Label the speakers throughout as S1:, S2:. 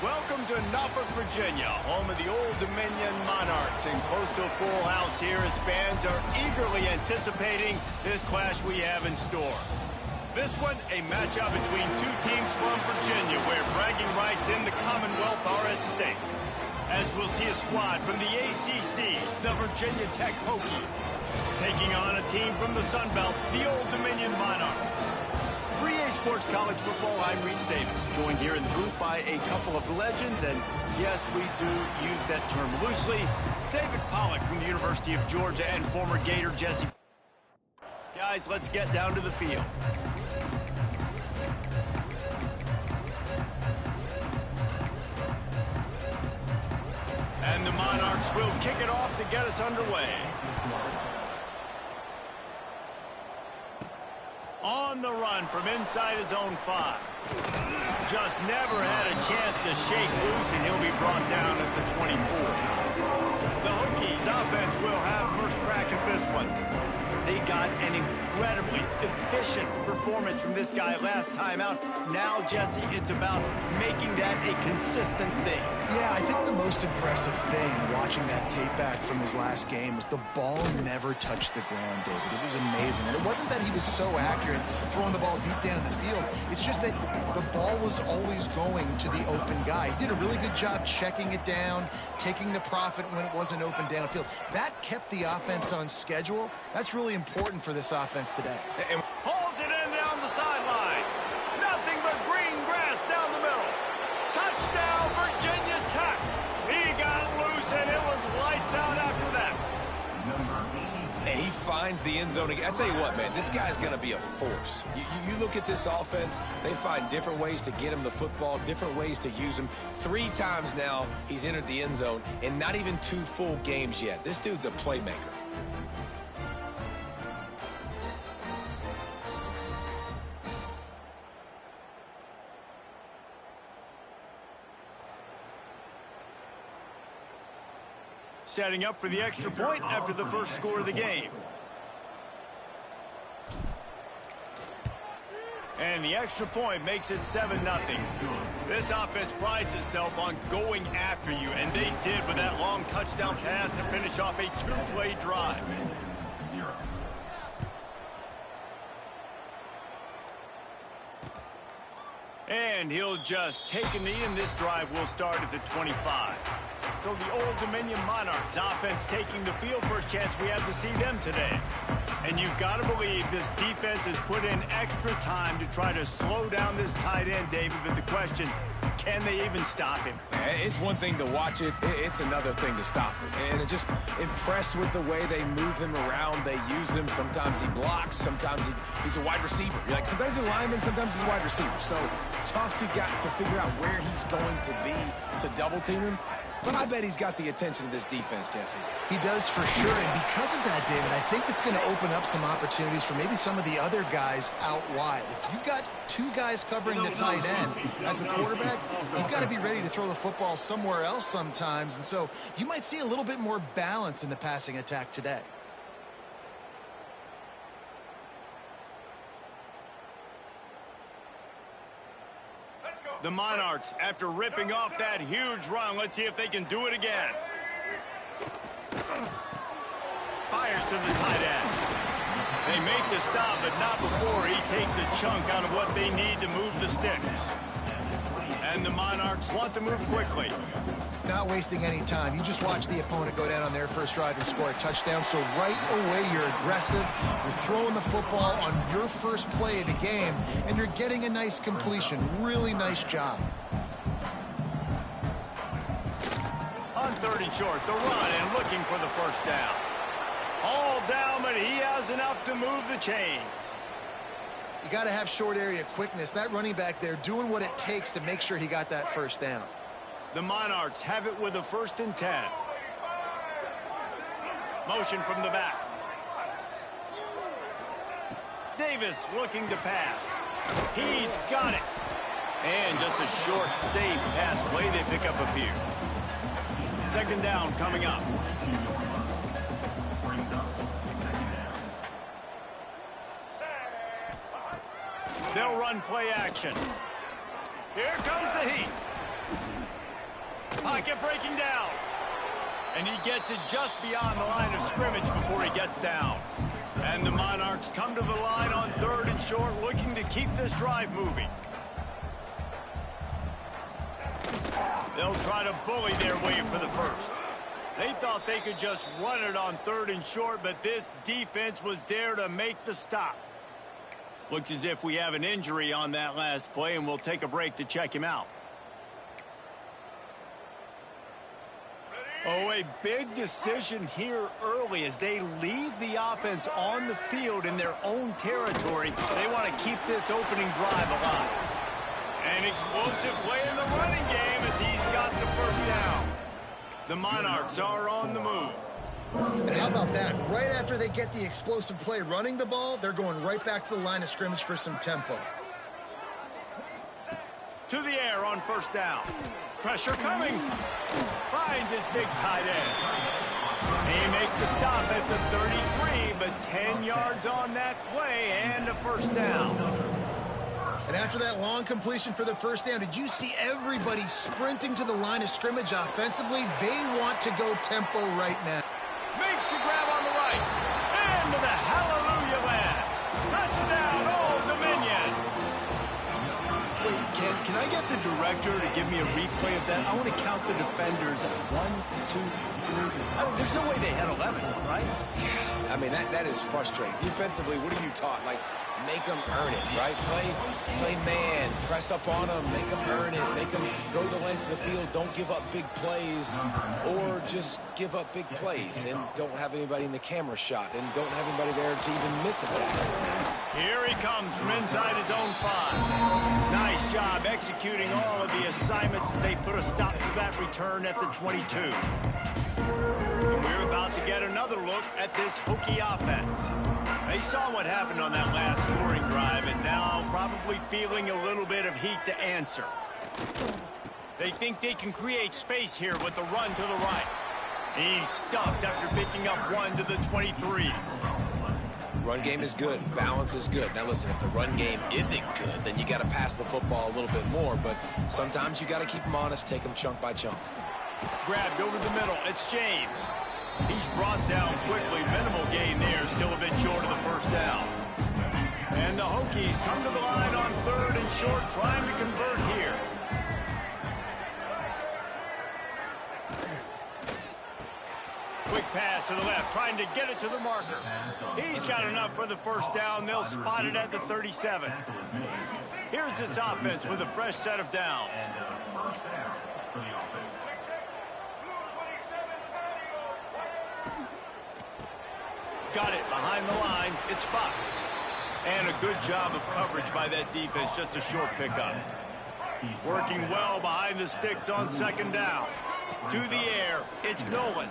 S1: Welcome to Norfolk, Virginia, home of the Old Dominion Monarchs, and close to a full house here as fans are eagerly anticipating this clash we have in store. This one, a matchup between two teams from Virginia, where bragging rights in the Commonwealth are at stake. As we'll see a squad from the ACC, the Virginia Tech Hokies, taking on a team from the Sun Belt, the Old Dominion Monarchs. For EA Sports College Football, I'm Reese Davis, joined here in the booth by a couple of legends, and yes, we do use that term loosely. David Pollack from the University of Georgia and former Gator Jesse. Guys, let's get down to the field. And the Monarchs will kick it off to get us underway. On the run from inside his own 5. Just never had a chance to shake loose, and he'll be brought down at the 24. The Hokies offense will have first crack at this one. They got an incredibly efficient performance from this guy last time out. Now, Jesse, it's about making that a consistent thing.
S2: Yeah, I think the most impressive thing watching that tape back from his last game was the ball never touched the ground, David. It was amazing. And it wasn't that he was so accurate throwing the ball deep down the field. It's just that the ball was always going to the open guy. He did a really good job checking it down, taking the profit when it wasn't open downfield. That kept the offense on schedule. That's really important for this offense today.
S1: And pulls it in down the sideline. Nothing but green grass down the middle. Touchdown, Virginia Tech. He got loose, and it was lights out after that.
S3: And he finds the end zone again. I tell you what, man, this guy's going to be a force. You look at this offense, they find different ways to get him the football, different ways to use him. 3 times now he's entered the end zone, and not even 2 full games yet. This dude's a playmaker.
S1: Setting up for the extra point after the first score of the game. And the extra point makes it 7-0. This offense prides itself on going after you, and they did with that long touchdown pass to finish off a 2-play drive. And he'll just take a knee, and this drive will start at the 25. So the Old Dominion Monarchs offense taking the field. First chance we have to see them today. And you've got to believe this defense has put in extra time to try to slow down this tight end, David. But the question, can they even stop him?
S3: It's one thing to watch it. It's another thing to stop it. And just impressed with the way they move him around. They use him. Sometimes he blocks. Sometimes he's a wide receiver. You're like, sometimes he's a lineman. Sometimes he's a wide receiver. So tough to figure out where he's going to be to double team him. But I bet he's got the attention of this defense, Jesse.
S2: He does for sure, and because of that, David, I think it's going to open up some opportunities for maybe some of the other guys out wide. If you've got 2 guys covering the tight end as a quarterback, you've got to be ready to throw the football somewhere else sometimes, and so you might see a little bit more balance in the passing attack today.
S1: The Monarchs, after ripping off that huge run, let's see if they can do it again. Fires to the tight end. They make the stop, but not before he takes a chunk out of what they need to move the sticks. And the Monarchs want to move quickly.
S2: Not wasting any time. You just watch the opponent go down on their first drive and score a touchdown. So right away, you're aggressive. You're throwing the football on your first play of the game, and you're getting a nice completion. Really nice job.
S1: On 30 short, the run and looking for the first down. All down, but he has enough to move the chains.
S2: You got to have short area quickness. That running back there doing what it takes to make sure he got that first down.
S1: The Monarchs have it with a 1st and 10. Motion from the back. Davis looking to pass. He's got it. And just a short, safe pass play. They pick up a few. 2nd down coming up. They'll run play action. Here comes the heat. Pocket breaking down. And he gets it just beyond the line of scrimmage before he gets down. And the Monarchs come to the line on 3rd and short, looking to keep this drive moving. They'll try to bully their way for the first. They thought they could just run it on 3rd and short, but this defense was there to make the stop. Looks as if we have an injury on that last play, and we'll take a break to check him out. Oh, a big decision here early as they leave the offense on the field in their own territory. They want to keep this opening drive alive. An explosive play in the running game as he's got the first down. The Monarchs are on the move.
S2: And how about that? Right after they get the explosive play running the ball, they're going right back to the line of scrimmage for some tempo.
S1: To the air on first down. Pressure coming. Finds his big tight end. He makes the stop at the 33, but 10 yards on that play and a first down.
S2: And after that long completion for the first down, did you see everybody sprinting to the line of scrimmage offensively? They want to go tempo right now.
S1: Makes the grab on the right. Into the hallelujah land. Touchdown, Old Dominion. Wait, can I get the director to give me a replay of that? I want to count the defenders. 1, 2, 3. I mean, there's no way they had 11, right?
S3: I mean, that is frustrating. Defensively, what are you taught? Like, make them earn it, right? Play man, press up on them, make them earn it, make them go the length of the field, don't give up big plays, or just give up big plays and don't have anybody in the camera shot and don't have anybody there to even miss a tackle.
S1: Here he comes from inside his own 5. Nice job executing all of the assignments as they put a stop to that return at the 22. And we're about to get another look at this Hokie offense. They saw what happened on that last scoring drive and now probably feeling a little bit of heat to answer. They think they can create space here with the run to the right. He's stuffed after picking up 1 to the 23.
S3: Run game is good. Balance is good. Now, listen, if the run game isn't good, then you got to pass the football a little bit more. But sometimes you got to keep them honest, take them chunk by chunk.
S1: Grabbed over the middle. It's James. He's brought down quickly. Minimal gain there. Still a bit short of the first down. And the Hokies come to the line on 3rd and short, trying to convert here. Quick pass to the left, trying to get it to the marker. He's got enough for the first down. They'll spot it at the 37. Here's this offense with a fresh set of downs. Got it behind the line. It's Fox. And a good job of coverage by that defense. Just a short pickup. Working well behind the sticks on 2nd down. To the air, it's Nolan.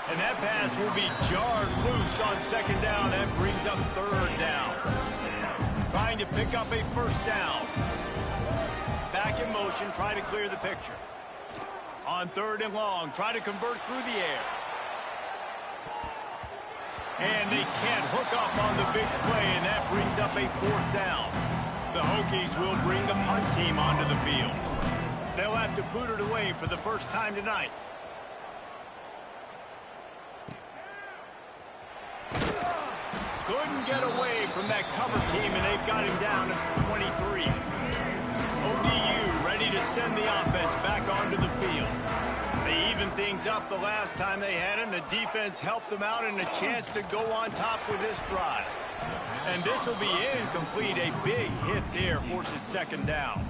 S1: And that pass will be jarred loose on 2nd down. That brings up 3rd down. Trying to pick up a first down. Back in motion, trying to clear the picture. On 3rd and long, try to convert through the air. And they can't hook up on the big play, and that brings up a 4th down. The Hokies will bring the punt team onto the field. They'll have to boot it away for the first time tonight. Couldn't get away from that cover team, and they've got him down at 23. ODU ready to send the offense back onto the field. They evened things up the last time they had him. The defense helped them out and a chance to go on top with this drive. And this will be incomplete. A big hit there forces 2nd down.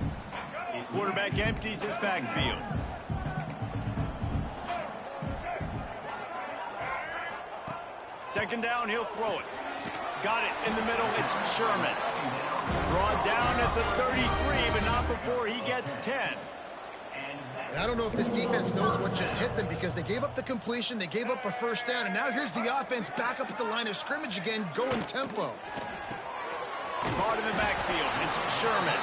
S1: Quarterback empties his backfield. Second down, he'll throw it. Got it in the middle. It's Sherman. Brought down at the 33, but not before he gets 10.
S2: And I don't know if this defense knows what just hit them because they gave up the completion, they gave up a first down, and now here's the offense back up at the line of scrimmage again, going tempo.
S1: Caught in the backfield. It's Sherman.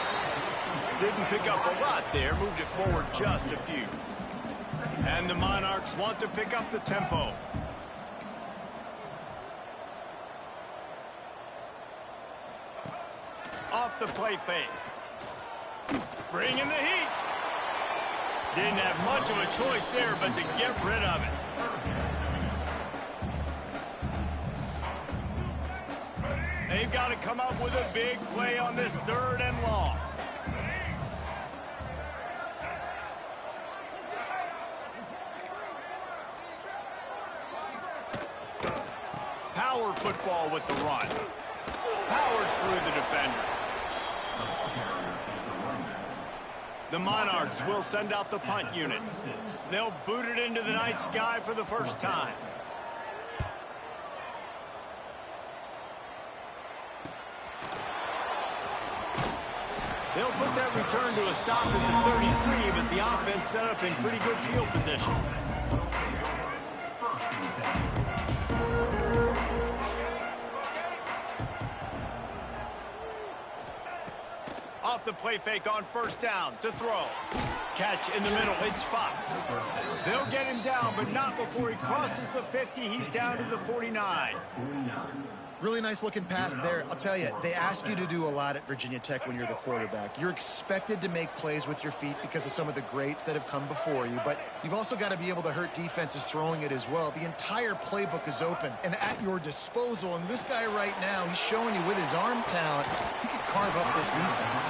S1: Didn't pick up a lot there. Moved it forward just a few. And the Monarchs want to pick up the tempo. Off the play fake. Bringing the heat. Didn't have much of a choice there, but to get rid of it. They've got to come up with a big play on this 3rd and long. Power football with the run. Powers through the defender. The Monarchs will send out the punt unit. They'll boot it into the night sky for the first time. They'll put that return to a stop at the 33, but the offense set up in pretty good field position. Off the play fake on 1st down to throw. Catch in the middle, it's Fox. They'll get him down, but not before he crosses the 50. He's down to the 49.
S2: Really nice looking pass there. I'll tell you, they ask you to do a lot at Virginia Tech when you're the quarterback. You're expected to make plays with your feet because of some of the greats that have come before you, but you've also got to be able to hurt defenses throwing it as well. The entire playbook is open and at your disposal, and this guy right now, he's showing you with his arm talent, he could carve up this defense.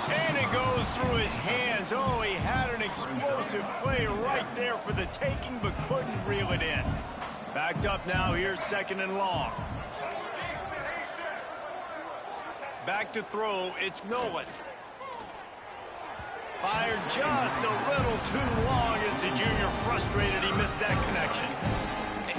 S1: And it goes through his hands. Oh, he had an explosive play right there for the taking, but couldn't reel it in. Backed up now, here's 2nd and long. Back to throw, it's Nolan. Fired just a little too long as the junior frustrated. He missed that connection.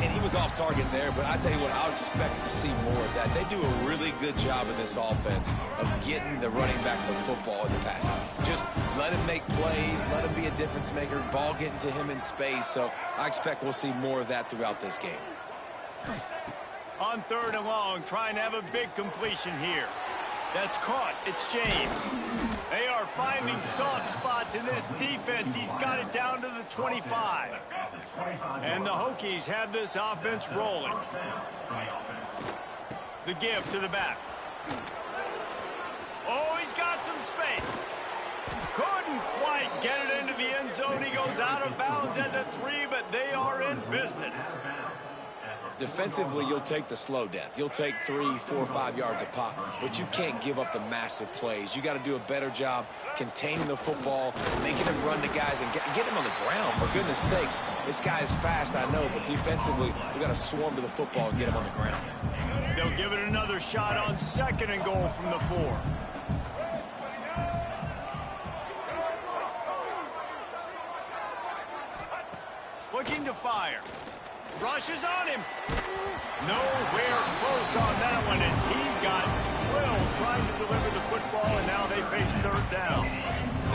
S3: And he was off target there, but I tell you what, I'll expect to see more of that. They do a really good job in this offense of getting the running back the football in the pass. Just let him make plays, let him be a difference maker, ball getting to him in space. So I expect we'll see more of that throughout this game.
S1: On 3rd and long, trying to have a big completion here. That's caught. It's James. They are finding soft spots in this defense. He's got it down to the 25. And the Hokies have this offense rolling. The give to the back. Oh, he's got some space. Couldn't quite get it into the end zone. He goes out of bounds at the 3, but they are in business.
S3: Defensively, you'll take the slow death. You'll take 3, 4, 5 yards a pop, but you can't give up the massive plays. You got to do a better job containing the football, making him run to guys, and get him on the ground. For goodness sakes, this guy is fast, I know, but defensively, we got to swarm to the football and get him on the ground.
S1: They'll give it another shot on 2nd and goal from the 4. Looking to fire. Rushes on him. Nowhere close on that one as he got drilled trying to deliver the football, and now they face 3rd down.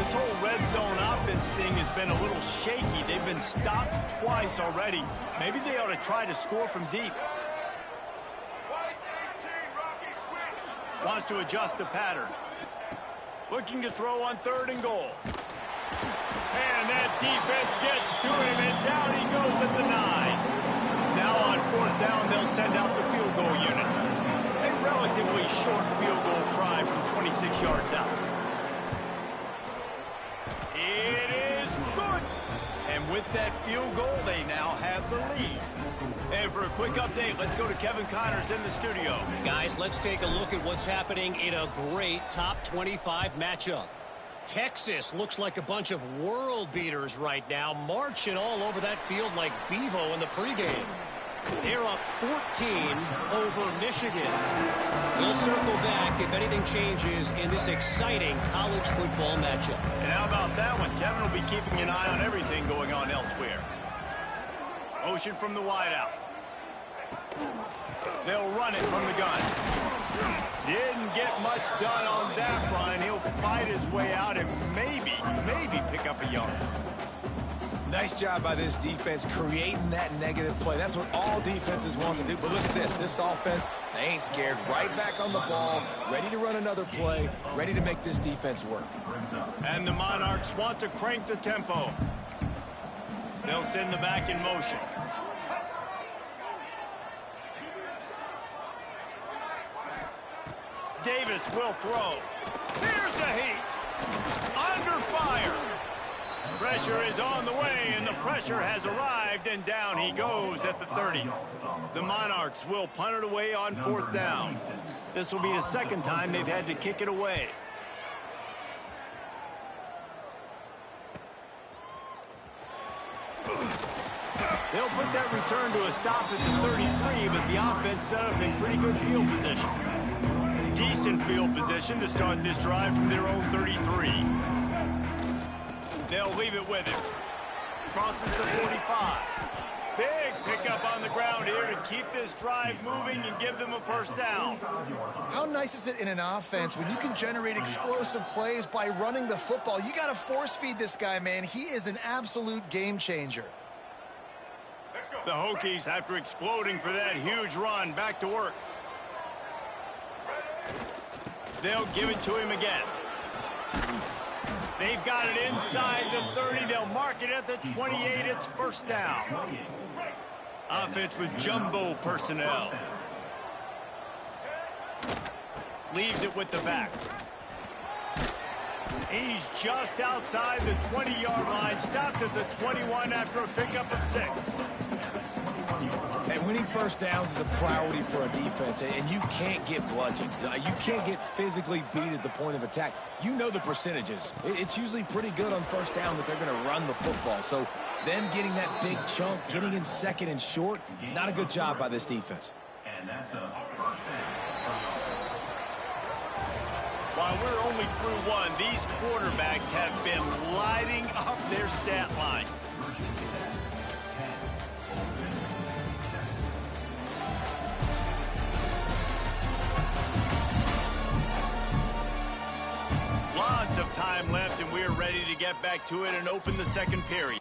S1: This whole red zone offense thing has been a little shaky. They've been stopped twice already. Maybe they ought to try to score from deep. Wants to adjust the pattern. Looking to throw on 3rd and goal. And that defense gets to him, and down he goes at the 9. Now on 4th down, they'll send out the field goal unit. A relatively short field goal try from 26 yards out. It is good. And with that field goal, they now have the lead. And for a quick update, let's go to Kevin Connors in the studio.
S4: Guys, let's take a look at what's happening in a great top 25 matchup. Texas looks like a bunch of world beaters right now, marching all over that field like Bevo in the pregame. They're up 14 over Michigan. We'll circle back if anything changes in this exciting college football matchup.
S1: And how about that one? Kevin will be keeping an eye on everything going on elsewhere. Motion from the wideout. They'll run it from the gun. Didn't get much done on that run. He'll fight his way out and maybe pick up a yard.
S3: Nice job by this defense creating that negative play. That's what all defenses want to do. But look at this. This offense, they ain't scared. Right back on the ball, ready to run another play, ready to make this defense work.
S1: And the Monarchs want to crank the tempo. They'll send the back in motion. Davis will throw. Here's a heat. Under fire. Pressure is on the way, and the pressure has arrived, and down he goes at the 30. The Monarchs will punt it away on 4th down. This will be the second time they've had to kick it away. They'll put that return to a stop at the 33, but the offense set up in pretty good field position. Decent field position to start this drive from their own 33. They'll leave it with him. Crosses the 45. Big pickup on the ground here to keep this drive moving and give them a first down.
S2: How nice is it in an offense when you can generate explosive plays by running the football? You got to force feed this guy, man. He is an absolute game changer.
S1: The Hokies, after exploding for that huge run, back to work. They'll give it to him again. They've got it inside the 30. They'll mark it at the 28. It's first down. Offense with jumbo personnel. Leaves it with the back. He's just outside the 20-yard line. Stopped at the 21 after a pickup of 6.
S3: And winning first downs is a priority for a defense, and you can't get bludgeoned. You can't get physically beat at the point of attack. You know the percentages. It's usually pretty good on first down that they're going to run the football. So them getting that big chunk, getting in second and short, not a good job by this defense.
S5: And that's a first down.
S1: While we're only through one, these quarterbacks have been lighting up their stat lines. Lots of time left, and we're ready to get back to it and open the second period.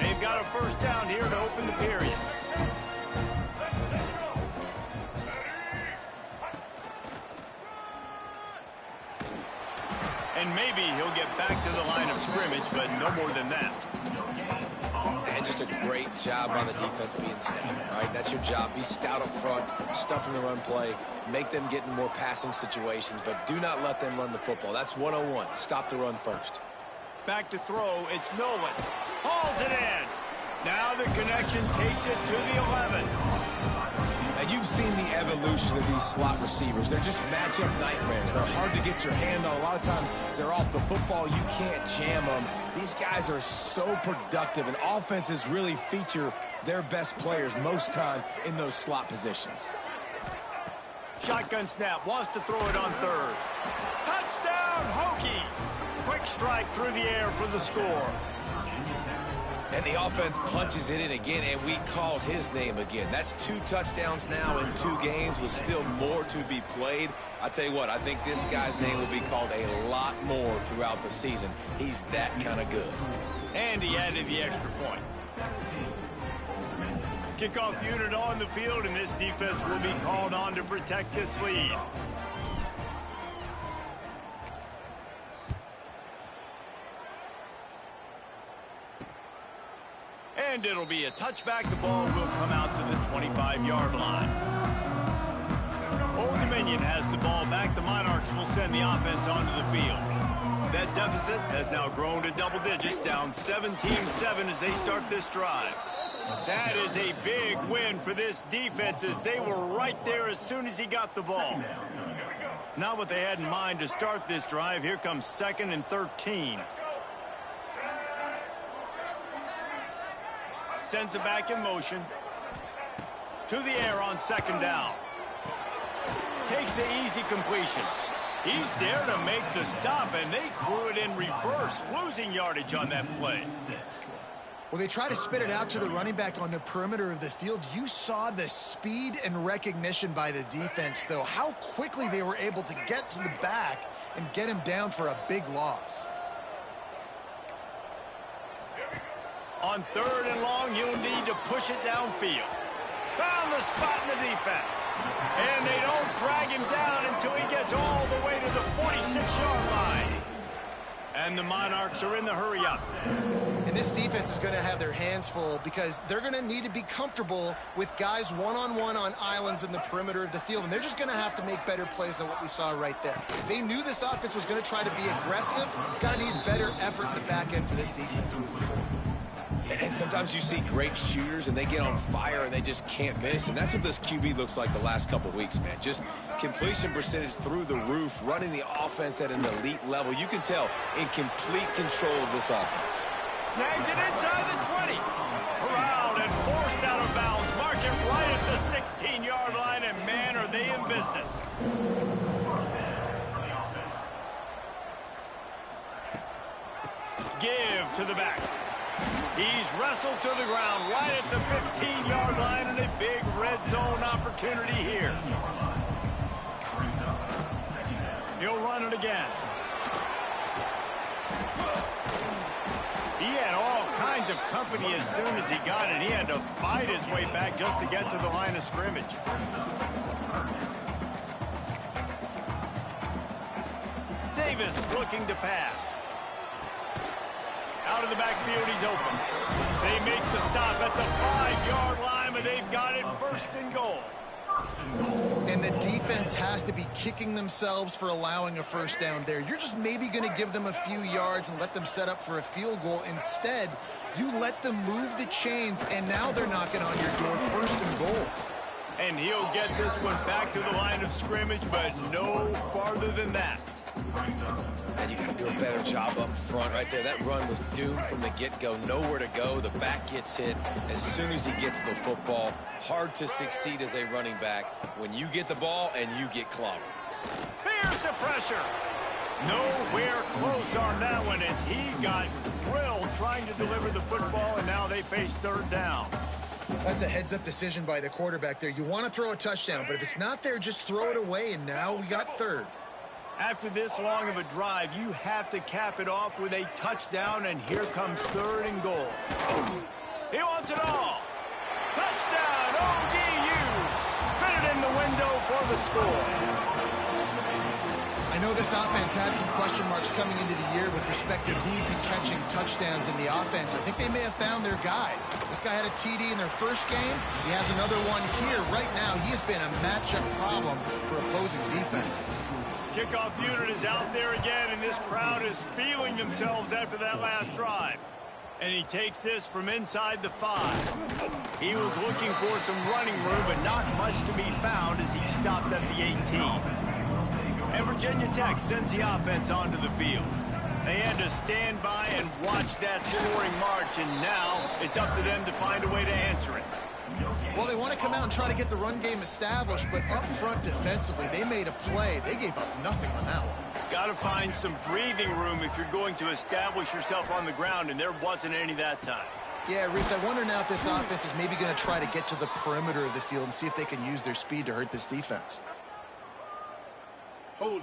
S1: They've got a first down here to open the period. And maybe he'll get back to the line of scrimmage, but no more than that.
S3: And just a great job on the defense being stout, right? That's your job. Be stout up front, stuff in the run play, make them get in more passing situations, but do not let them run the football. That's 101. Stop the run first.
S1: Back to throw, it's Nolan. Hauls it in. Now the connection takes it to the 11.
S3: And you've seen the evolution of these slot receivers. They're just matchup nightmares. They're hard to get your hand on. A lot of times they're off the football. You can't jam them. These guys are so productive, and offenses really feature their best players most time in those slot positions.
S1: Shotgun snap, wants to throw it on third. Touchdown, Hokies! Quick strike through the air for the score.
S3: And the offense punches it in again, and we called his name again. That's 2 touchdowns now in 2 games with still more to be played. I tell you what, I think this guy's name will be called a lot more throughout the season. He's that kind of good.
S1: And he added the extra point. Kickoff unit on the field, and this defense will be called on to protect this lead. And it'll be a touchback. The ball will come out to the 25-yard line. Old Dominion has the ball back. The Monarchs will send the offense onto the field. That deficit has now grown to double digits, down 17-7 as they start this drive. That is a big win for this defense as they were right there as soon as he got the ball. Not what they had in mind to start this drive. Here comes 2nd and 13. Sends it back in motion. To the air on 2nd down. Takes the easy completion. He's there to make the stop, and they threw it in reverse, losing yardage on that play.
S2: Well, they try to spit it out to the running back on the perimeter of the field. You saw the speed and recognition by the defense, though, how quickly they were able to get to the back and get him down for a big loss.
S1: On 3rd and long, you'll need to push it downfield. Found the spot in the defense. And they don't drag him down until he gets all the way to the 46-yard line. And the Monarchs are in the hurry-up.
S2: And this defense is going to have their hands full because they're going to need to be comfortable with guys one-on-one on islands in the perimeter of the field. And they're just going to have to make better plays than what we saw right there. They knew this offense was going to try to be aggressive. Got to need better effort in the back end for this defense moving forward.
S3: And sometimes you see great shooters and they get on fire and they just can't miss. And that's what this QB looks like the last couple weeks, man. Just completion percentage through the roof, running the offense at an elite level. You can tell in complete control of this offense.
S1: Snags it inside the 20. Around and forced out of bounds. Mark it right at the 16-yard line, and man, are they in business. Give to the back. He's wrestled to the ground right at the 15-yard line, and a big red zone opportunity here. He'll run it again. He had all kinds of company as soon as he got it. He had to fight his way back just to get to the line of scrimmage. Davis looking to pass. Out of the backfield, he's open. They make the stop at the 5-yard line, but they've got it 1st and goal.
S2: And the defense has to be kicking themselves for allowing a 1st down there. You're just maybe going to give them a few yards and let them set up for a field goal. Instead, you let them move the chains, and now they're knocking on your door 1st and goal.
S1: And he'll get this one back to the line of scrimmage, but no farther than that.
S3: And you got to do a better job up front right there. That run was doomed from the get-go. Nowhere to go. The back gets hit as soon as he gets the football. Hard to succeed as a running back when you get the ball and you get clobbered.
S1: Here's the pressure. Nowhere close on that one as he got drilled trying to deliver the football, and now they face 3rd down.
S2: That's a heads-up decision by the quarterback there. You want to throw a touchdown, but if it's not there, just throw it away, and now we got 3rd.
S1: After this long of a drive, you have to cap it off with a touchdown, and here comes 3rd and goal. He wants it all. Touchdown, ODU. Fitted in the window for the score.
S2: I know this offense had some question marks coming into the year with respect to who would be catching touchdowns in the offense. I think they may have found their guy. This guy had a TD in their first game. He has another one here. Right now, he has been a matchup problem for opposing defenses.
S1: Kickoff unit is out there again, and this crowd is feeling themselves after that last drive. And he takes this from inside the 5. He was looking for some running room, but not much to be found as he stopped at the 18. And Virginia Tech sends the offense onto the field. They had to stand by and watch that scoring march, and now it's up to them to find a way to answer it.
S2: Well, they want to come out and try to get the run game established, but up front defensively, they made a play. They gave up nothing on that one.
S1: Got to find some breathing room if you're going to establish yourself on the ground, and there wasn't any that time.
S2: Yeah, Reese, I wonder now if this offense is maybe going to try to get to the perimeter of the field and see if they can use their speed to hurt this defense.
S6: Hold it.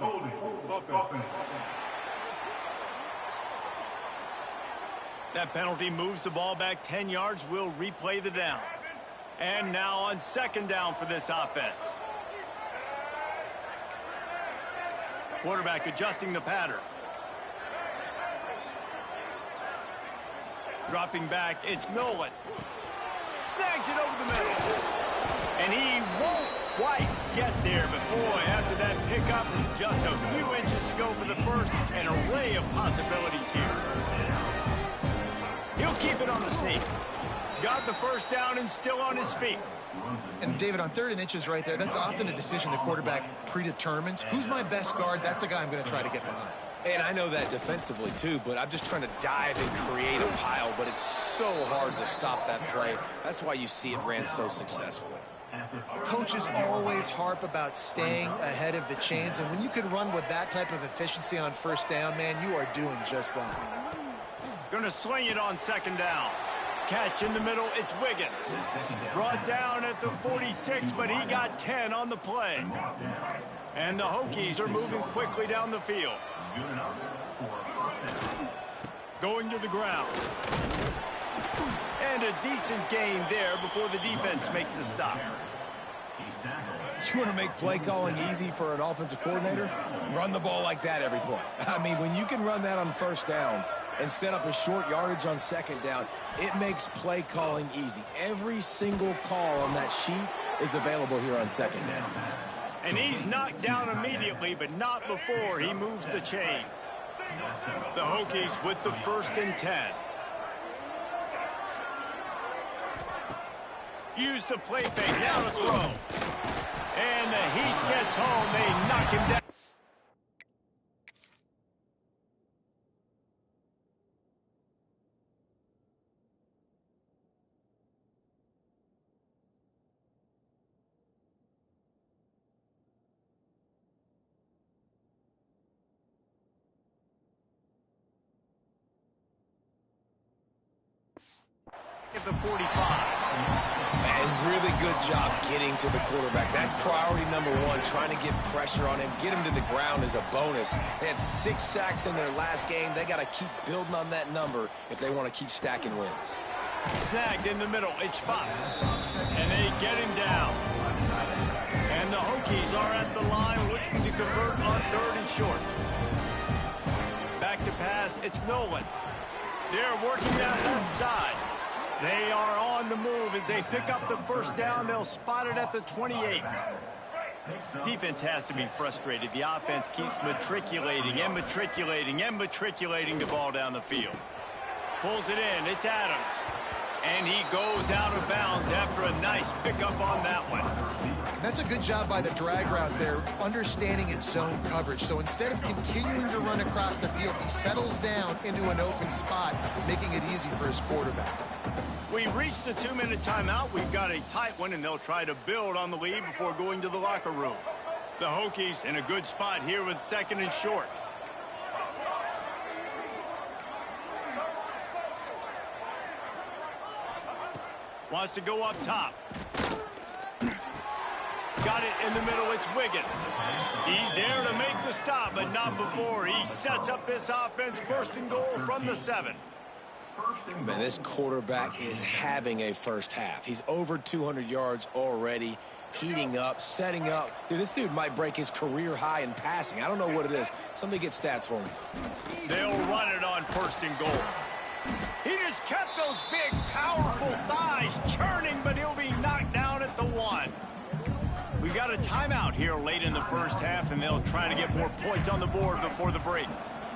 S1: That penalty moves the ball back 10 yards. We'll replay the down. And now on 2nd down for this offense. Quarterback adjusting the pattern. Dropping back, it's Nolan. Snags it over the middle. And he won't quite get there, but boy, after that pickup, just a few inches to go for the first. An array of possibilities here. He'll keep it on the sneak. Got the first down and still on his feet.
S2: And David, on 3rd and inches right there, that's often a decision the quarterback predetermines. Who's my best guard? That's the guy I'm going to try to get behind.
S3: And I know that defensively, too, but I'm just trying to dive and create a pile, but it's so hard to stop that play. That's why you see it ran so successfully.
S2: Coaches always harp about staying ahead of the chains, and when you can run with that type of efficiency on 1st down, man, you are doing just that.
S1: Gonna swing it on 2nd down. Catch in the middle, it's Wiggins. Brought down at the 46, but he got 10 on the play. And the Hokies are moving quickly down the field. Going to the ground. And a decent gain there before the defense makes the stop.
S3: You want to make play calling easy for an offensive coordinator? Run the ball like that every play. I mean, when you can run that on 1st down and set up a short yardage on 2nd down, it makes play calling easy. Every single call on that sheet is available here on 2nd down.
S1: And he's knocked down immediately, but not before he moves the chains. The Hokies with the 1st and 10. Use the play fake, now to throw. And the Heat gets home, they knock him down. At the 45.
S3: And really good job getting to the quarterback. That's priority number 1, trying to get pressure on him. Get him to the ground is a bonus. They had 6 sacks in their last game. They got to keep building on that number if they want to keep stacking wins.
S1: Snagged in the middle, it's Fox. And they get him down. And the Hokies are at the line looking to convert on 3rd and short. Back to pass, it's Nolan. They're working that left side. They are on the move as they pick up the 1st down. They'll spot it at the 28. Defense has to be frustrated. The offense keeps matriculating and matriculating and matriculating the ball down the field. Pulls it in. It's Adams. And he goes out of bounds after a nice pickup on that one.
S2: That's a good job by the drag route there, understanding its zone coverage. So instead of continuing to run across the field, he settles down into an open spot, making it easy for his quarterback.
S1: We reached the 2-minute timeout. We've got a tight one, and they'll try to build on the lead before going to the locker room. The Hokies in a good spot here with 2nd and short. Wants to go up top. Got it in the middle, it's Wiggins. He's there to make the stop, but not before. He sets up this offense 1st and goal from the 7.
S3: Man, this quarterback is having a first half. He's over 200 yards already, heating up, setting up. Dude, this dude might break his career high in passing. I don't know what it is. Somebody get stats for me.
S1: They'll run it on 1st and goal. He just kept those big, powerful thighs churning, but he'll be knocked down at the 1. We got a timeout here late in the 1st half, and they'll try to get more points on the board before the break.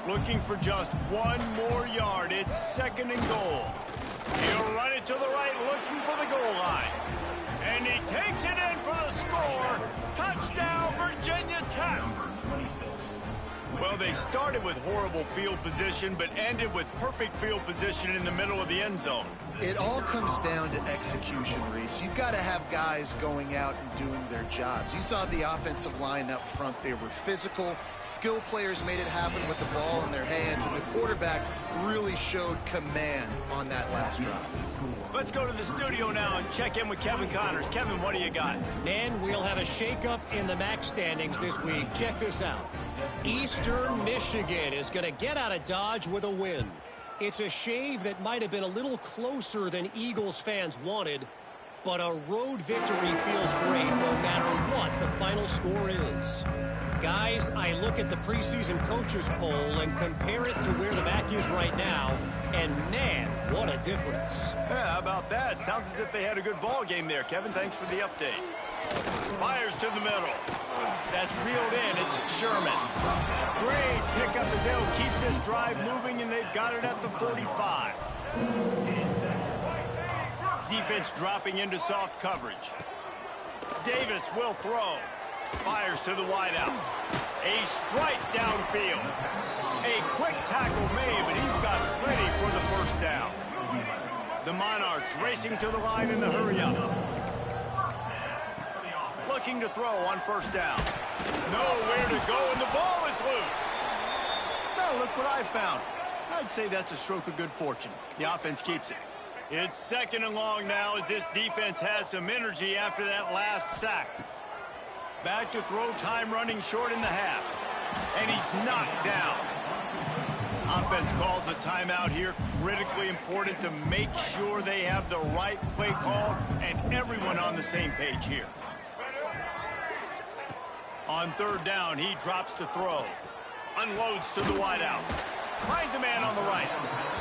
S1: Looking for just 1 more yard. It's 2nd and goal. He'll run it to the right, looking for the goal line. And he takes it in for the score. Touchdown, Virginia Tech. Well, they started with horrible field position, but ended with perfect field position in the middle of the end zone.
S2: It all comes down to execution, Reese. You've got to have guys going out and doing their jobs. You saw the offensive line up front. They were physical. Skill players made it happen with the ball in their hands, and the quarterback really showed command on that last drive.
S1: Let's go to the studio now and check in with Kevin Connors. Kevin, what do you got?
S4: And we'll have a shakeup in the MAC standings this week. Check this out. Eastern Michigan is going to get out of Dodge with a win. It's a shave that might have been a little closer than Eagles fans wanted, but a road victory feels great no matter what the final score is. Guys, I look at the preseason coaches poll and compare it to where the back is right now, and man, what a difference.
S1: Yeah, how about that? Sounds as if they had a good ball game there. Kevin, thanks for the update. Fires to the middle. That's reeled in. It's Sherman. Great pickup as they'll keep this drive moving, and they've got it at the 45. Defense dropping into soft coverage. Davis will throw. Fires to the wideout. A strike downfield. A quick tackle made, but he's got plenty for the first down. The Monarchs racing to the line in the hurry-up. Looking to throw on first down. Nowhere to go, and the ball is loose. Now look what I found. I'd say that's a stroke of good fortune. The offense keeps it. It's second and long now as this defense has some energy after that last sack. Back to throw time, running short in the half. And he's knocked down. Offense calls a timeout here. Critically important to make sure they have the right play call and everyone on the same page here. On third down, he drops to throw. Unloads to the wideout. Finds a man on the right.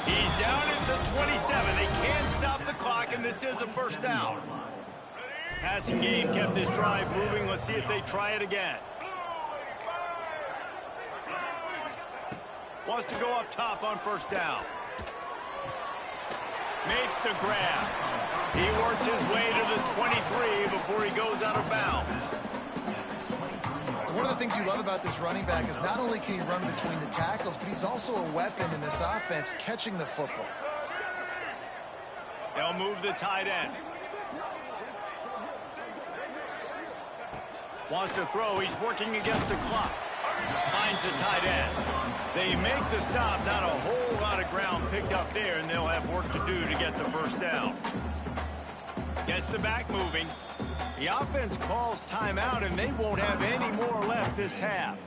S1: He's down at the 27. They can't stop the clock, and this is a first down. Passing game kept this drive moving. Let's see if they try it again. Wants to go up top on first down. Makes the grab. He works his way to the 23 before he goes out of bounds.
S2: One of the things you love about this running back is not only can he run between the tackles, but he's also a weapon in this offense catching the football.
S1: They'll move the tight end. Wants to throw. He's working against the clock. Finds the tight end. They make the stop. Not a whole lot of ground picked up there, and they'll have work to do to get the first down. Gets the back moving. The offense calls timeout, and they won't have any more left this half.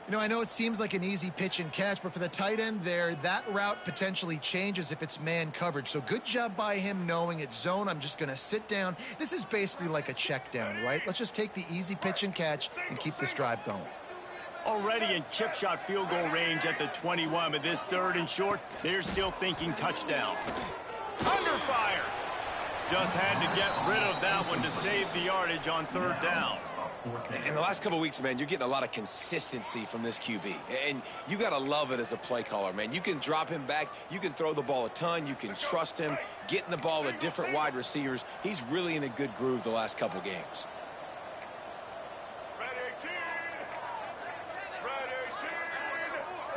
S2: You know, I know it seems like an easy pitch and catch, but for the tight end there, that route potentially changes if it's man coverage. So good job by him knowing it's zone. I'm just going to sit down. This is basically like a check down, right? Let's just take the easy pitch and catch and keep this drive going.
S1: Already in chip shot field goal range at the 21, but this third and short, they're still thinking touchdown. Under fire. Just had to get rid of that one to save the yardage on third down.
S3: In the last couple of weeks, man, you're getting a lot of consistency from this QB. And you got to love it as a play caller, man. You can drop him back. You can throw the ball a ton. You can trust him, getting the ball to different wide receivers. He's really in a good groove the last couple games.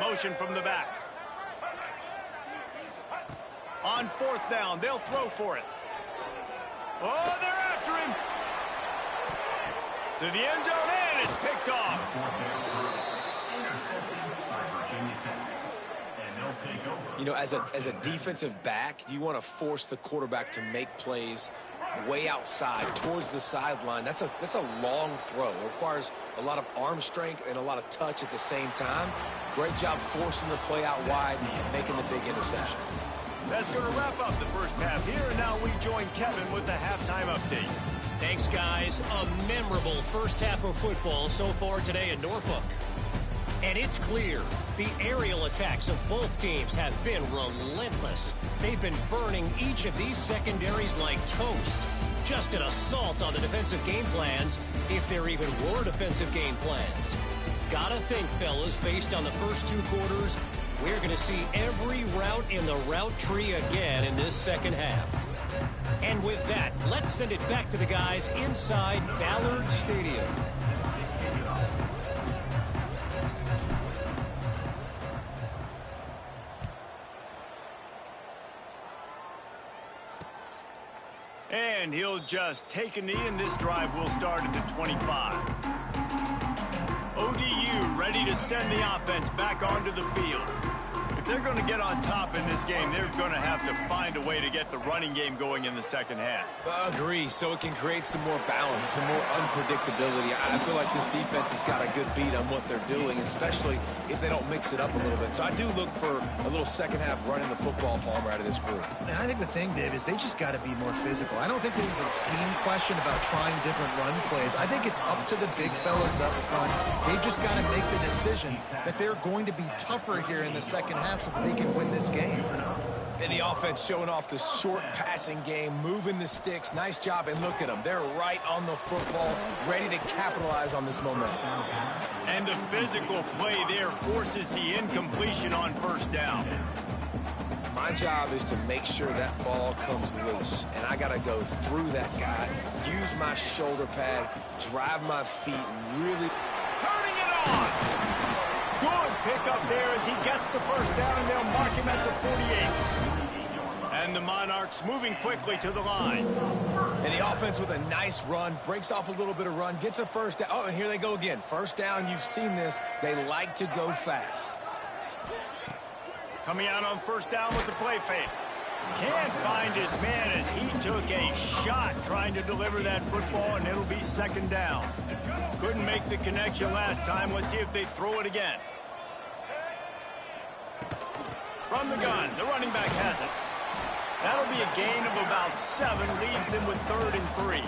S1: Motion from the back. On fourth down, they'll throw for it. Oh, they're after him. To the end zone, and it's picked off.
S3: You know, as a defensive back, you want to force the quarterback to make plays way outside towards the sideline. That's a long throw. It requires a lot of arm strength and a lot of touch at the same time. Great job forcing the play out wide and making the big interception.
S1: That's going to wrap up the first half here, and now we join Kevin with the halftime update.
S4: Thanks, guys. A memorable first half of football so far today in Norfolk. And it's clear the aerial attacks of both teams have been relentless. They've been burning each of these secondaries like toast. Just an assault on the defensive game plans, if there even were defensive game plans. Gotta think, fellas, based on the first two quarters, we're going to see every route in the route tree again in this second half. And with that, let's send it back to the guys inside Ballard Stadium.
S1: And he'll just take a knee, and this drive will start at the 25. ODU ready to send the offense back onto the field. if they're going to get on top in this game, they're going to have to find a way to get the running game going in the second half.
S3: Agree, so it can create some more balance, some more unpredictability. I feel like this defense has got a good beat on what they're doing, especially if they don't mix it up a little bit. So I do look for a little second half running the football, Palmer, out of this group.
S2: And I think the thing, Dave, is they just got to be more physical. I don't think this is a scheme question about trying different run plays. I think it's up to the big fellas up front. They've just got to make the decision that they're going to be tougher here in the second half so that they can win this game.
S3: And the offense showing off the short passing game, moving the sticks. Nice job, and look at them. They're right on the football, ready to capitalize on this momentum.
S1: And the physical play there forces the incompletion on first down.
S3: My job is to make sure that ball comes loose, and I got to go through that guy, use my shoulder pad, drive my feet, and really
S1: Turning it on. Good pickup there as he gets the first down, and they'll mark him at the 48. And the Monarchs moving quickly to the line.
S3: And the offense with a nice run, breaks off a little bit of run, gets a first down. Oh, and here they go again. First down, you've seen this. They like to go fast.
S1: Coming out on first down with the play fake. Can't find his man as he took a shot trying to deliver that football, and it'll be second down. Couldn't make the connection last time. Let's see if they throw it again. From the gun, the running back has it. That'll be a gain of about 7, leaves him with 3rd and 3.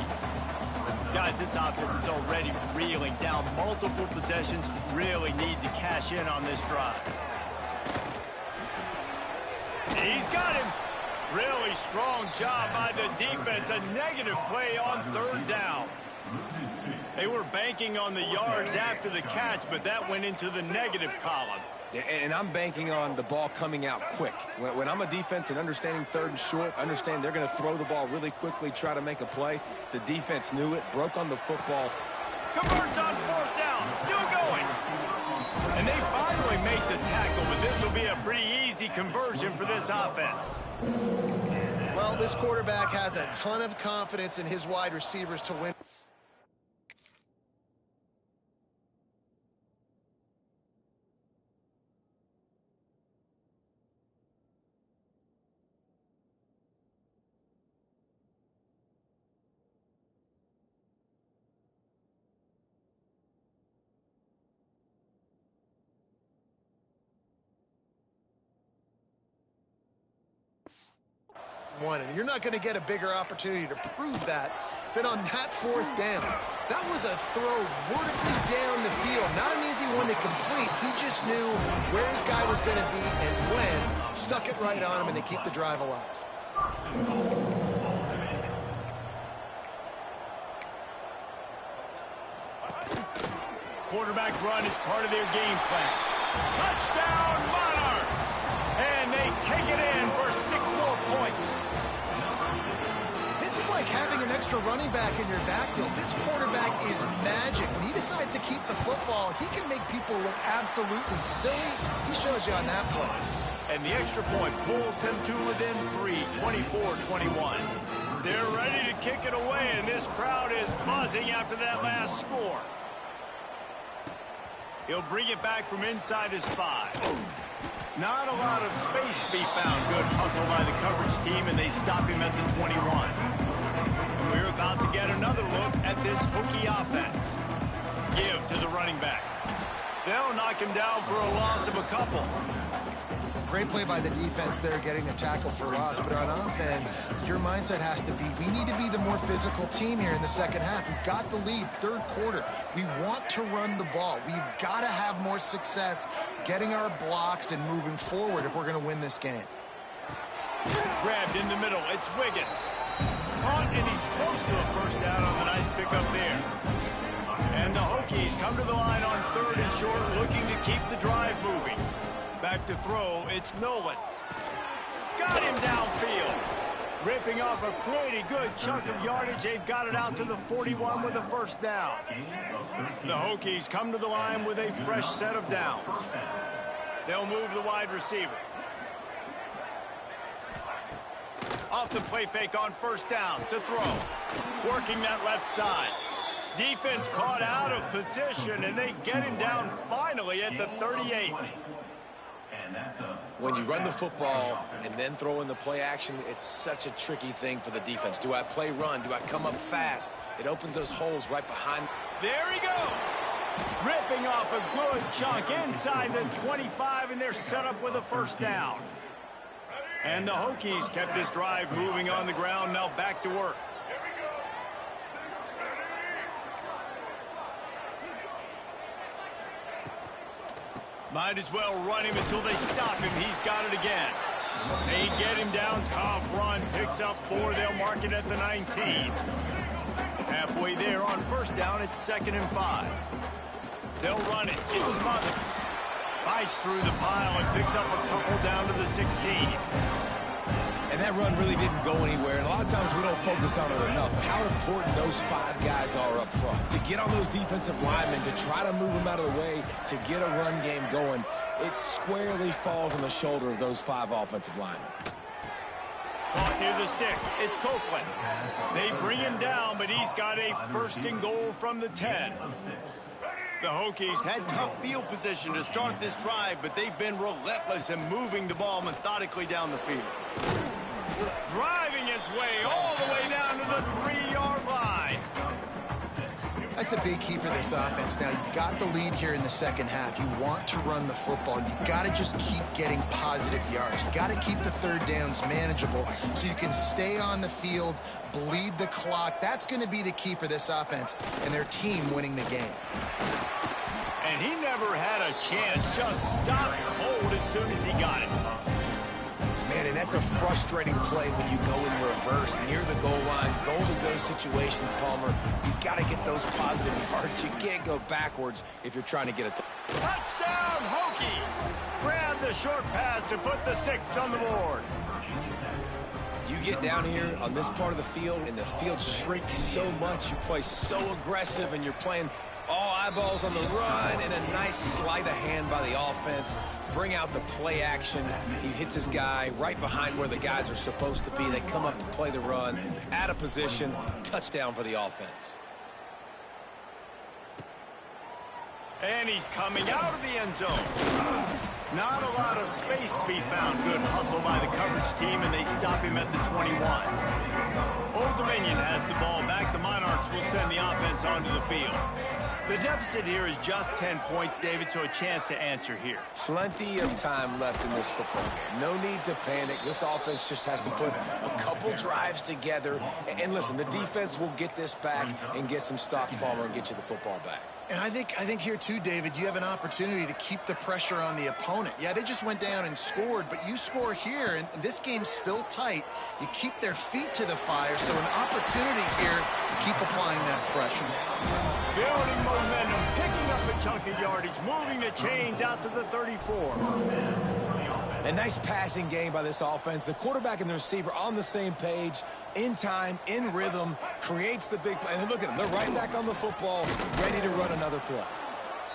S1: Guys, this offense is already reeling down multiple possessions. Really need to cash in on this drive. He's got him. Really strong job by the defense. A negative play on 3rd down. They were banking on the yards after the catch, but that went into the negative column.
S3: And I'm banking on the ball coming out quick. When I'm a defense and understanding 3rd and short, understand they're going to throw the ball really quickly, try to make a play. The defense knew it, broke on the football.
S1: Converts on 4th down, still going. And they finally make the tackle, but this will be a pretty easy conversion for this offense.
S2: Well, this quarterback has a ton of confidence in his wide receivers to win. And you're not going to get a bigger opportunity to prove that than on that 4th down. That was a throw vertically down the field. Not an easy one to complete. He just knew where his guy was going to be and when. Stuck it right on him, and they keep the drive alive.
S1: Quarterback run is part of their game plan. Touchdown, Monarchs! And they take it in for 6 more points.
S2: This is like having an extra running back in your backfield. This quarterback is magic. When he decides to keep the football, he can make people look absolutely silly. He shows you on that play.
S1: And the extra point pulls him to within 3, 24-21. They're ready to kick it away, and this crowd is buzzing after that last score. He'll bring it back from inside his 5. Not a lot of space to be found. Good hustle by the coverage team, and they stop him at the 21. And we're about to get another look at this Hokie offense. Give to the running back. They'll knock him down for a loss of a couple.
S2: Great play by the defense there, getting a tackle for loss. But on offense, your mindset has to be, we need to be the more physical team here in the second half. We've got the lead, 3rd quarter. We want to run the ball. We've got to have more success getting our blocks and moving forward if we're going to win this game.
S1: Grabbed in the middle. It's Wiggins. Caught, and he's close to a first down on the nice pickup there. And the Hokies come to the line on 3rd and short, looking to keep the drive moving. Back to throw, it's Nolan. Got him downfield. Ripping off a pretty good chunk of yardage. They've got it out to the 41 with a first down. The Hokies come to the line with a fresh set of downs. They'll move the wide receiver. Off the play fake on first down to throw. Working that left side. Defense caught out of position, and they get him down finally at the 38.
S5: And that's a
S3: When you run the football and then throw in the play action, it's such a tricky thing for the defense. Do I play run? Do I come up fast? It opens those holes right behind.
S1: There he goes. Ripping off a good chunk inside the 25, and they're set up with a first down. And the Hokies kept this drive moving on the ground. Now back to work. Might as well run him until they stop him. He's got it again. They get him down. Tough run. Picks up 4. They'll mark it at the 19. Halfway there on first down. It's 2nd and 5. They'll run it. It smothers. Fights through the pile and picks up a couple down to the 16.
S3: And that run really didn't go anywhere. And a lot of times we don't focus on it enough. How important those 5 guys are up front. To get on those defensive linemen, to try to move them out of the way, to get a run game going, it squarely falls on the shoulder of those 5 offensive linemen.
S1: Caught near the sticks. It's Copeland. They bring him down, but he's got a 1st and goal from the 10. The Hokies had tough field position to start this drive, but they've been relentless in moving the ball methodically down the field. Driving its way all the way down to the 3-yard line.
S2: That's a big key for this offense. Now, you've got the lead here in the second half. You want to run the football. You got to just keep getting positive yards. You got to keep the 3rd downs manageable so you can stay on the field, bleed the clock. That's going to be the key for this offense and their team winning the game.
S1: And he never had a chance. Just stopped cold as soon as he got it.
S3: Man, and that's a frustrating play when you go in reverse near the goal line. Goal-to-go situations, Palmer. You got to get those positive yards. You can't go backwards if you're trying to get a
S1: touchdown, Hokies! Grab the short pass to put the 6 on the board.
S3: You get down here on this part of the field, and the field shrinks so much. You play so aggressive, and you're playing all eyeballs on the run, and a nice sleight of hand by the offense. Bring out the play action. He hits his guy right behind where the guys are supposed to be. They come up to play the run, out of position, touchdown for the offense.
S1: And he's coming out of the end zone. Not a lot of space to be found. Good hustle by the coverage team, and they stop him at the 21. Old Dominion has the ball back. The Monarchs will send the offense onto the field. The deficit here is just 10 points, David, so a chance to answer here.
S3: Plenty of time left in this football game. No need to panic. This offense just has to put a couple drives together. And listen, the defense will get this back and get some stops, Palmer, and get you the football back.
S2: And I think here too, David, you have an opportunity to keep the pressure on the opponent. Yeah, they just went down and scored, but you score here, and this game's still tight. You keep their feet to the fire, so an opportunity here to keep applying that pressure.
S1: Building momentum, picking up a chunk of yardage, moving the chains out to the 34.
S3: A nice passing game by this offense. The quarterback and the receiver on the same page, in time, in rhythm, creates the big play. And look at them. They're right back on the football, ready to run another play.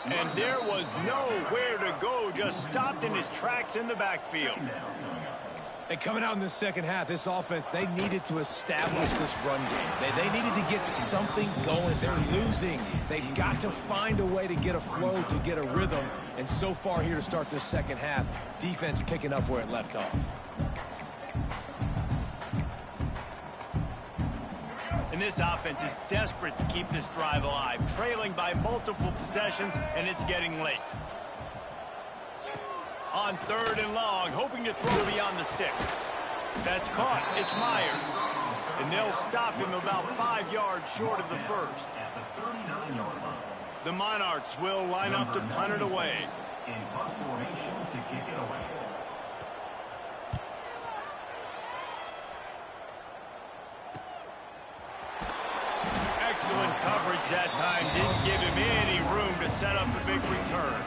S1: And there was nowhere to go, just stopped in his tracks in the backfield.
S3: And coming out in the second half, this offense, they needed to establish this run game. They needed to get something going. They're losing. They've got to find a way to get a flow, to get a rhythm. And so far here to start this second half, defense picking up where it left off.
S1: And this offense is desperate to keep this drive alive, trailing by multiple possessions, and it's getting late. On 3rd and long, hoping to throw beyond the sticks. That's caught. It's Myers. And they'll stop him about 5 yards short of the first. The Monarchs will line up to punt it away.
S5: In punt formation to kick it away.
S1: Excellent coverage that time. Didn't give him any room to set up a big return.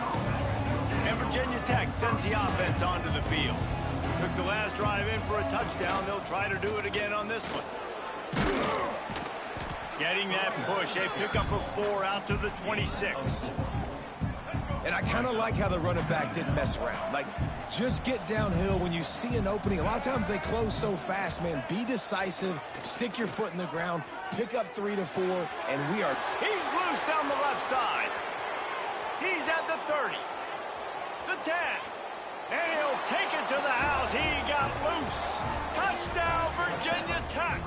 S1: And Virginia Tech sends the offense onto the field. Took the last drive in for a touchdown. They'll try to do it again on this one. Getting that push. They pick up a 4 out to the 26.
S3: And I kind of like how the running back didn't mess around. Like, just get downhill when you see an opening. A lot of times they close so fast, man. Be decisive. Stick your foot in the ground. Pick up 3 to 4, and we are...
S1: He's loose down the left side. He's at the 30. The 10. He'll take it to the house. He got loose. Touchdown, Virginia Tech.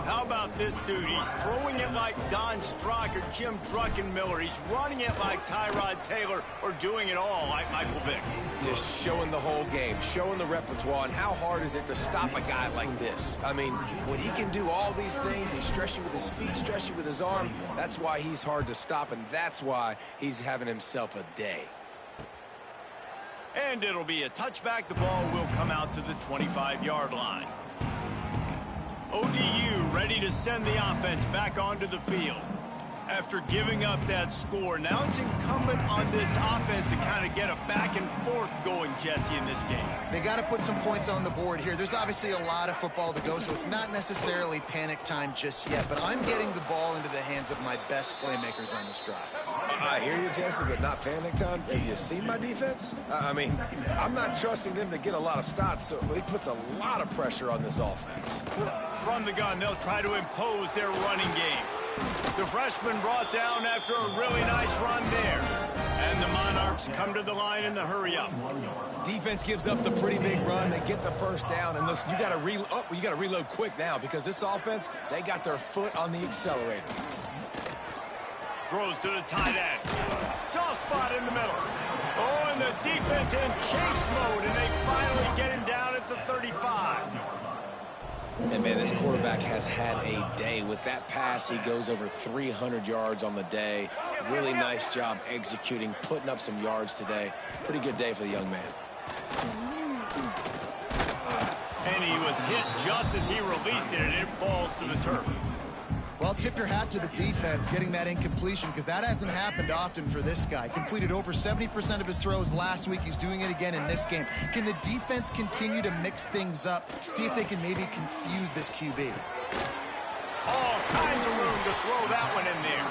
S1: How about this dude? He's throwing it like Don Strock or Jim Druckenmiller. He's running it like Tyrod Taylor or doing it all like Michael Vick.
S3: Just showing the whole game, showing the repertoire, and how hard is it to stop a guy like this? I mean, when he can do all these things, he stretch you with his feet, stretch you with his arm, that's why he's hard to stop, and that's why he's having himself a day.
S1: And it'll be a touchback. The ball will come out to the 25-yard line. ODU ready to send the offense back onto the field. After giving up that score, now it's incumbent on this offense to kind of get a back and forth going, Jesse, in this game.
S2: They got to put some points on the board here. There's obviously a lot of football to go, so it's not necessarily panic time just yet, but I'm getting the ball into the hands of my best playmakers on this drive.
S3: I hear you, Jesse, but not panic time. Have you seen my defense? I mean, I'm not trusting them to get a lot of stops, so it puts a lot of pressure on this offense.
S1: From the gun, they'll try to impose their running game. The freshman brought down after a really nice run there. And the Monarchs come to the line in the hurry-up.
S3: Defense gives up the pretty big run. They get the first down, and listen, you got to reload quick now because this offense, they got their foot on the accelerator.
S1: Throws to the tight end. Soft spot in the middle. Oh, and the defense in chase mode, and they finally get him down at the 35.
S3: And, man, this quarterback has had a day. With that pass, he goes over 300 yards on the day. Really nice job executing, putting up some yards today. Pretty good day for the young man.
S1: And he was hit just as he released it, and it falls to the turf.
S2: Well, tip your hat to the defense getting that incompletion because that hasn't happened often for this guy. Completed over 70% of his throws last week. He's doing it again in this game. Can the defense continue to mix things up, see if they can maybe confuse this QB?
S1: All kinds of room to throw that one in there.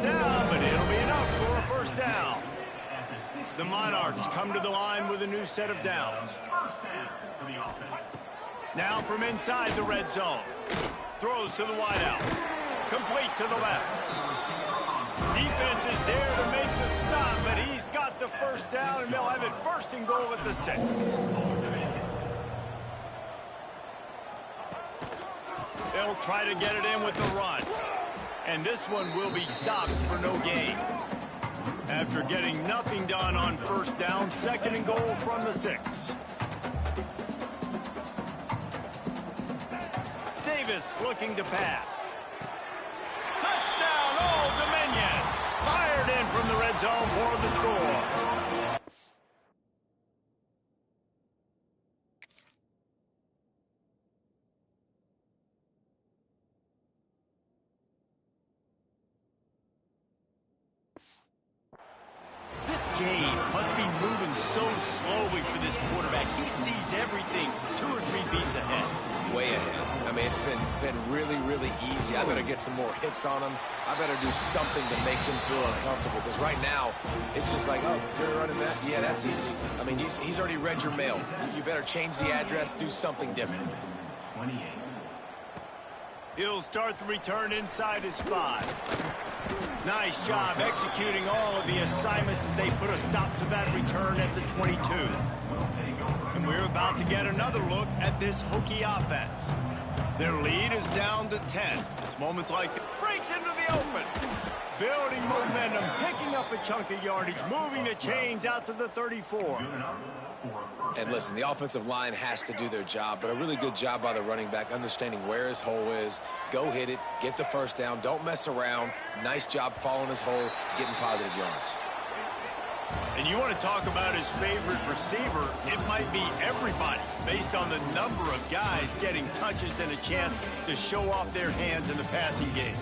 S1: Down, but it'll be enough for a first down. The Monarchs come to the line with a new set of downs. Now from inside the red zone. Throws to the wideout. Complete to the left. Defense is there to make the stop, but he's got the first down, and they'll have it first and goal at the 6. They'll try to get it in with the run. And this one will be stopped for no gain. After getting nothing done on first down, second and goal from the 6. Davis looking to pass. Touchdown, Old Dominion. Fired in from the red zone for the score. Game must be moving so slowly for this quarterback. He sees everything 2 or 3 beats ahead.
S3: Way ahead. I mean, it's been really, really easy. I better get some more hits on him. I better do something to make him feel uncomfortable because right now, it's just like, oh, you're running that? Yeah, that's easy. I mean, he's already read your mail. You better change the address, do something different.
S5: 28.
S1: He'll start the return inside his 5. Nice job executing all of the assignments as they put a stop to that return at the 22. And we're about to get another look at this Hokie offense. Their lead is down to 10. It's moments like that. Breaks into the open. Building momentum, picking up a chunk of yardage, moving the chains out to the 34.
S3: And listen, the offensive line has to do their job, but a really good job by the running back, understanding where his hole is. Go hit it, get the first down, don't mess around. Nice job following his hole, getting positive yards.
S1: And you want to talk about his favorite receiver, it might be everybody, based on the number of guys getting touches and a chance to show off their hands in the passing game.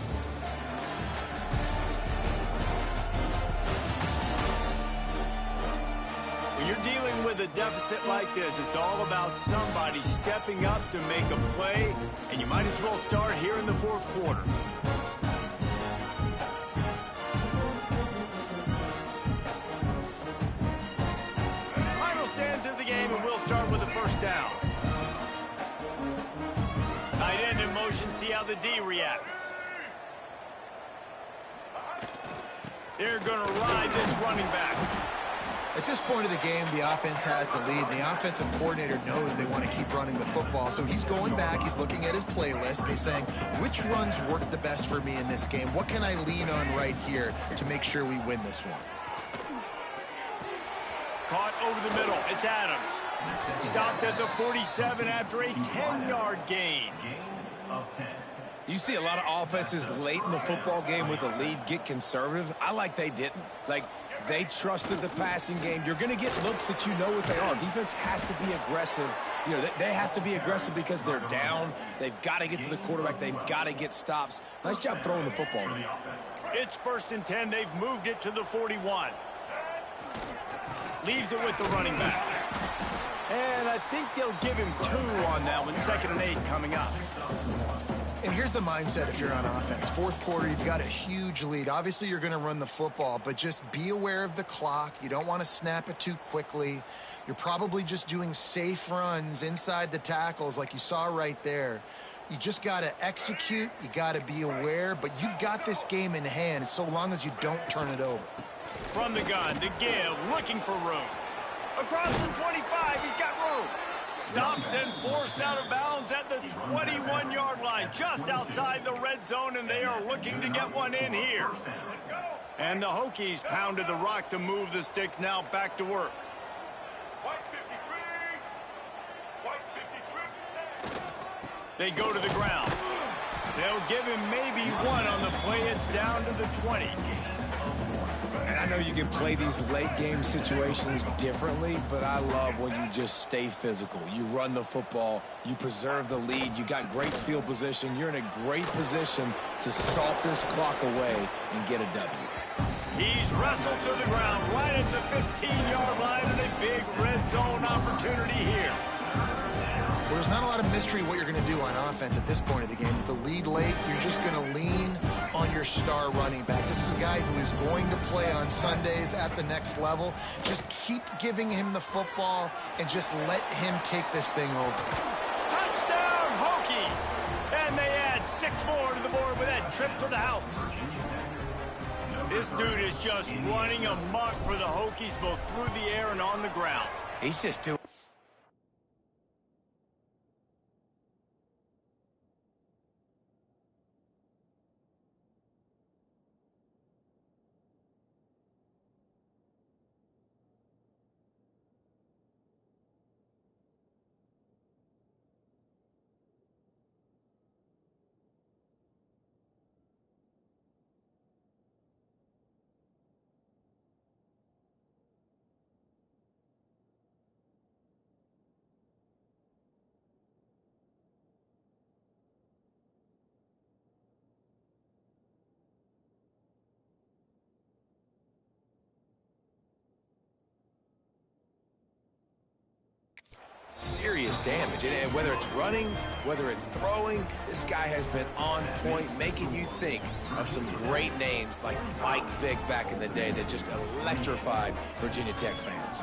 S1: When you're dealing with a deficit like this, it's all about somebody stepping up to make a play, and you might as well start here in the 4th quarter. down. Tight end in motion, see how the D reacts. They're going to ride this running back.
S2: At this point of the game, the offense has the lead. The offensive coordinator knows they want to keep running the football. So he's going back, he's looking at his playlist, and he's saying, which runs work the best for me in this game? What can I lean on right here to make sure we win this one?
S1: Caught over the middle. It's Adams. Stopped at the 47 after a 10-yard gain.
S5: Gain of 10.
S3: You see a lot of offenses late in the football game with a lead get conservative. I like they didn't. Like, they trusted the passing game. You're going to get looks that you know what they are. Defense has to be aggressive. You know, they have to be aggressive because they're down. They've got to get to the quarterback. They've got to get stops. Nice job throwing the football.
S1: It's 1st and 10. They've moved it to the 41. Leaves it with the running back. And I think they'll give him 2 on that one. 2nd and 8 coming up.
S2: And here's the mindset if you're on offense. 4th quarter, you've got a huge lead. Obviously, you're going to run the football, but just be aware of the clock. You don't want to snap it too quickly. You're probably just doing safe runs inside the tackles like you saw right there. You just got to execute. You got to be aware, but you've got this game in hand so long as you don't turn it over.
S1: From the gun, to give, looking for room. Across the 25, he's got room. Stopped and forced out of bounds at the 21-yard line, just outside the red zone, and they are looking to get one in here. And the Hokies pounded the rock to move the sticks, now back to work. They go to the ground. They'll give him maybe 1 on the play. It's down to the 20.
S3: And I know you can play these late game situations differently, but I love when you just stay physical. You run the football, you preserve the lead, you got great field position, you're in a great position to salt this clock away and get a W.
S1: He's wrestled to the ground right at the 15-yard line, and a big red zone opportunity here.
S2: Well, there's not a lot of mystery what you're going to do on offense at this point of the game. With the lead late, you're just going to lean on your star running back. This is a guy who is going to play on Sundays at the next level. Just keep giving him the football and just let him take this thing over.
S1: Touchdown, Hokies! And they add 6 more to the board with that trip to the house. This dude is just running amok for the Hokies, both through the air and on the ground.
S3: He's just doing... serious damage, and whether it's running, whether it's throwing, this guy has been on point, making you think of some great names like Mike Vick back in the day that just electrified Virginia Tech fans.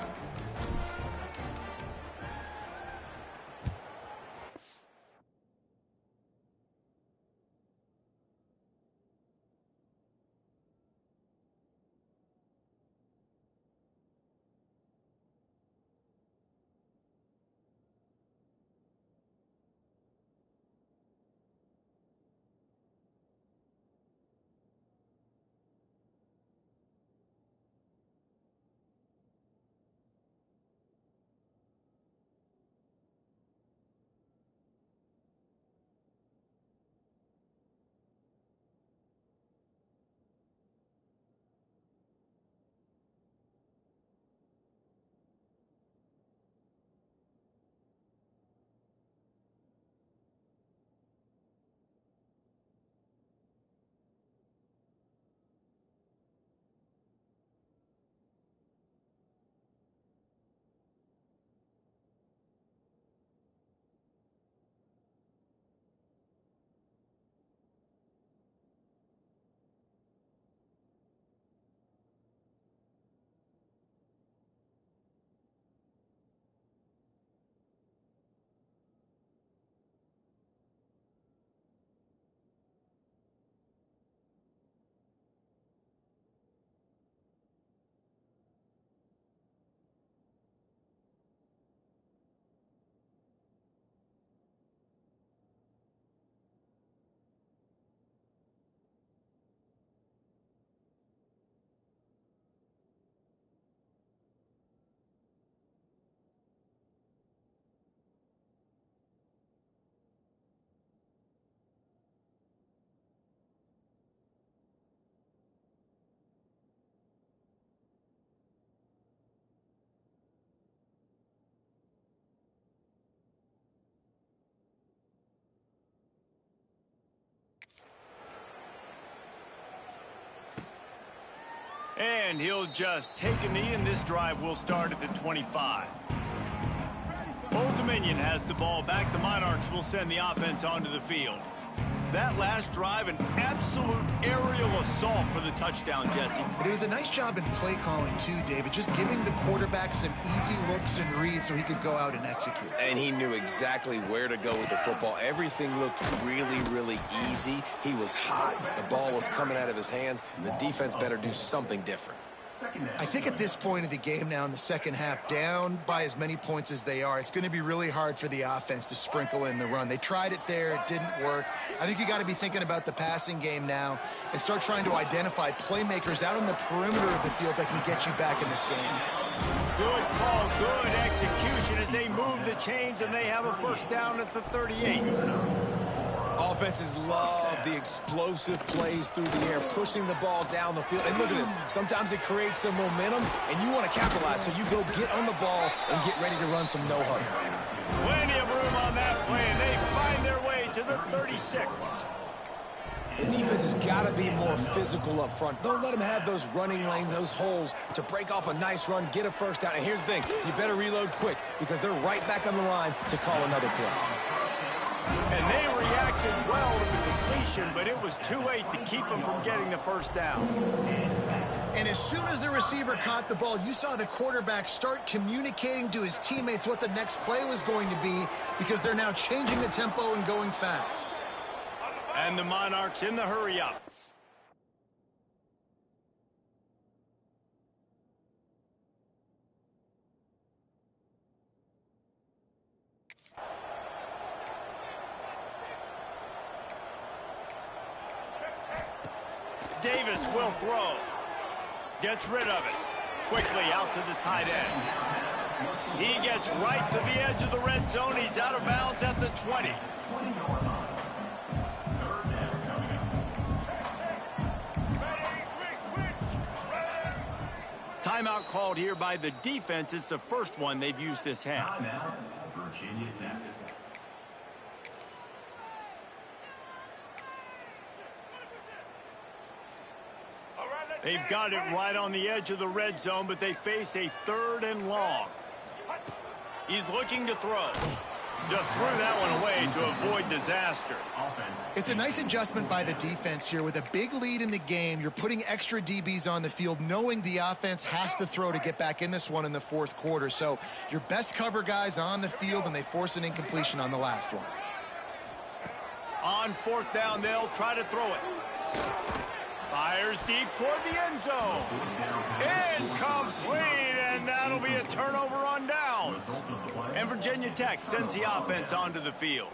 S1: And he'll just take a knee, and this drive will start at the 25. Old Dominion has the ball back. The Monarchs will send the offense onto the field. That last drive, an absolute aerial assault for the touchdown, Jesse.
S2: But it was a nice job in play calling, too, David, just giving the quarterback some easy looks and reads so he could go out and execute.
S3: And he knew exactly where to go with the football. Everything looked really, really easy. He was hot. The ball was coming out of his hands. The defense better do something different.
S2: I think at this point of the game now in the second half, down by as many points as they are, it's going to be really hard for the offense to sprinkle in the run. They tried it there. It didn't work. I think you got to be thinking about the passing game now and start trying to identify playmakers out on the perimeter of the field that can get you back in this game.
S1: Good call, good execution as they move the chains, and they have a first down at the 38.
S3: Offenses love the explosive plays through the air, pushing the ball down the field. And look at this. Sometimes it creates some momentum, and you want to capitalize. So you go get on the ball and get ready to run some no-huddle.
S1: Plenty of room on that play, and they find their way to the 36.
S3: The defense has got to be more physical up front. Don't let them have those running lanes, those holes to break off a nice run, get a first down. And here's the thing. You better reload quick because they're right back on the line to call another play.
S1: And they reacted well to the completion, but it was too late to keep them from getting the first down.
S2: And as soon as the receiver caught the ball, you saw the quarterback start communicating to his teammates what the next play was going to be because they're now changing the tempo and going fast.
S1: And the Monarchs in the hurry-up. Davis will throw. Gets rid of it. Quickly out to the tight end. He gets right to the edge of the red zone. He's out of bounds at the 20. Timeout called here by the defense. It's the first one they've used this half.
S5: Virginia Tech.
S1: They've got it right on the edge of the red zone, but they face a 3rd and long. He's looking to throw. Just threw that one away to avoid disaster.
S2: It's a nice adjustment by the defense here. With a big lead in the game, you're putting extra DBs on the field, knowing the offense has to throw to get back in this one in the 4th quarter. So your best cover guys on the field, and they force an incompletion on the last one.
S1: On 4th down, they'll try to throw it. Fires deep toward the end zone. Incomplete, and that'll be a turnover on downs. And Virginia Tech sends the offense onto the field.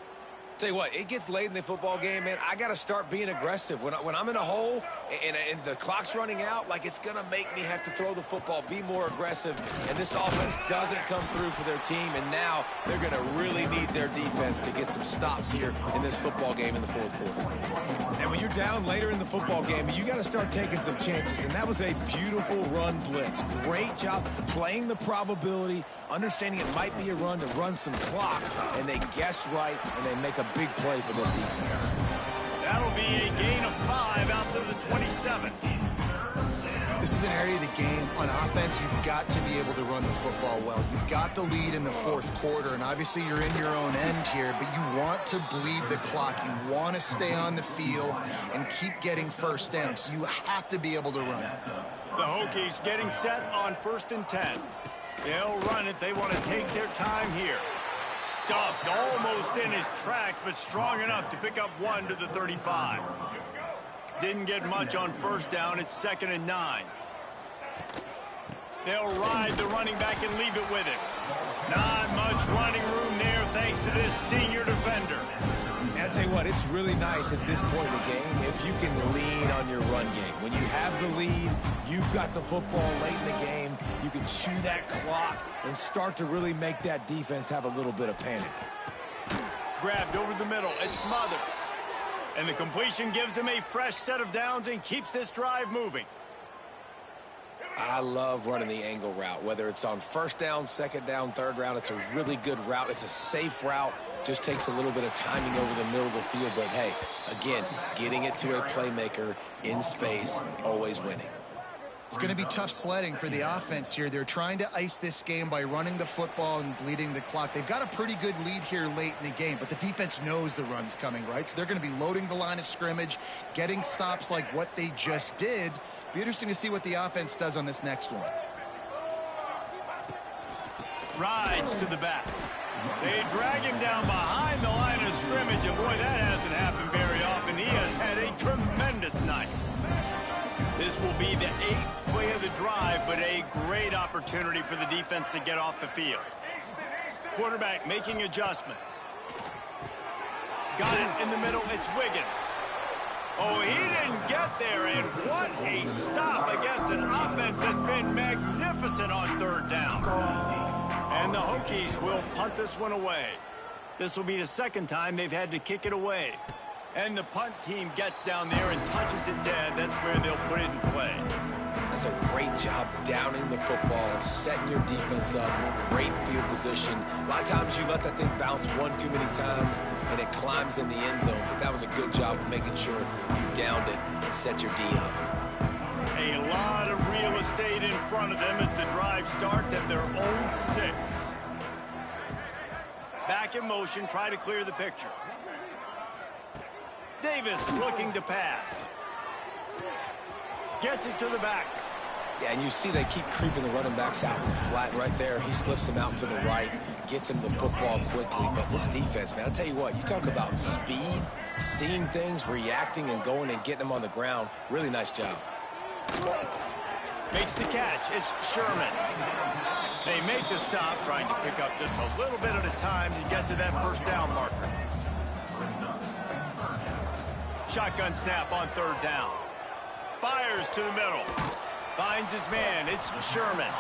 S3: Tell you what, it gets late in the football game, man. I got to start being aggressive. When I'm in a hole and the clock's running out, like it's going to make me have to throw the football, be more aggressive. And this offense doesn't come through for their team, and now they're going to really need their defense to get some stops here in this football game in the 4th quarter. And when you're down later in the football game, you got to start taking some chances. And that was a beautiful run blitz. Great job playing the probability, understanding it might be a run to run some clock, and they guess right, and they make a big play for this defense.
S1: That'll be a gain of 5 out to the 27.
S2: This is an area of the game on offense you've got to be able to run the football well. You've got the lead in the 4th quarter, and obviously you're in your own end here, but you want to bleed the clock. You want to stay on the field and keep getting first down, so you have to be able to run.
S1: The Hokies getting set on 1st and 10. They'll run it. They want to take their time here. Stuffed almost in his tracks, but strong enough to pick up 1 to the 35. Didn't get much on 1st down. It's 2nd and 9. They'll ride the running back and leave it with him. Not much running room there thanks to this senior defender.
S3: And I'll tell you what, it's really nice at this point in the game if you can lean on your run game. When you have the lead, you've got the football late in the game, you can chew that clock and start to really make that defense have a little bit of panic.
S1: Grabbed over the middle, it smothers. And the completion gives him a fresh set of downs and keeps this drive moving.
S3: I love running the angle route, whether it's on 1st down, 2nd down, 3rd round. It's a really good route. It's a safe route. Just takes a little bit of timing over the middle of the field. But, hey, again, getting it to a playmaker in space, always winning.
S2: It's going to be tough sledding for the offense here. They're trying to ice this game by running the football and bleeding the clock. They've got a pretty good lead here late in the game, but the defense knows the run's coming, right? So they're going to be loading the line of scrimmage, getting stops like what they just did. Be interesting to see what the offense does on this next one.
S1: Rides to the back. They drag him down behind the line of scrimmage, and boy, that hasn't happened very often. He has had a tremendous night. This will be the 8th play of the drive, but a great opportunity for the defense to get off the field. Quarterback making adjustments. Got it in the middle. It's Wiggins. Oh, he didn't get there, and what a stop against an offense that's been magnificent on 3rd down. And the Hokies will punt this one away. This will be the 2nd time they've had to kick it away. And the punt team gets down there and touches it dead. That's where they'll put it in play.
S3: That's a great job downing the football, setting your defense up in great field position. A lot of times you let that thing bounce one too many times and it climbs in the end zone. But that was a good job of making sure you downed it and set your D up.
S1: A lot of real estate in front of them as the drive starts at their own 6. Back in motion, try to clear the picture. Davis looking to pass. Gets it to the back.
S3: Yeah, and you see they keep creeping the running backs out in the flat right there. He slips them out to the right, gets him the football quickly. But this defense, man, I'll tell you what, you talk about speed, seeing things, reacting, and going and getting them on the ground. Really nice job.
S1: Makes the catch. It's Sherman. They make the stop, trying to pick up just a little bit at a time to get to that 1st down marker. Shotgun snap on 3rd down. Fires to the middle. Finds his man. It's Sherman.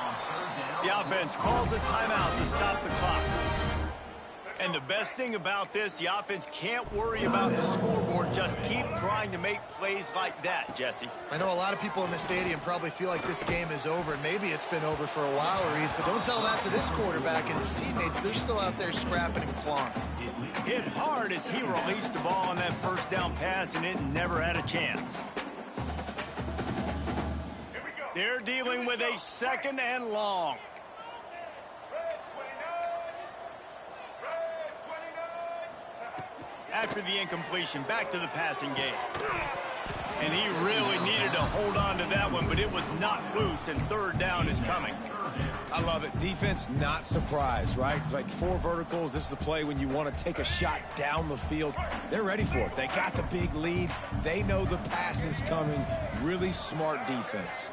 S1: The offense calls a timeout to stop the clock. And the best thing about this, the offense can't worry about the scoreboard. Just keep trying to make plays like that, Jesse.
S2: I know a lot of people in the stadium probably feel like this game is over, and maybe it's been over for a while, Reese, but don't tell that to this quarterback and his teammates. They're still out there scrapping and clawing.
S1: Hit hard as he released the ball on that 1st down pass, and it never had a chance. They're dealing with a 2nd and long. After the incompletion, back to the passing game. And he really needed to hold on to that one, but it was not loose, and 3rd down is coming.
S3: I love it. Defense not surprised, right? Like 4 verticals. This is a play when you want to take a shot down the field. They're ready for it. They got the big lead. They know the pass is coming. Really smart defense.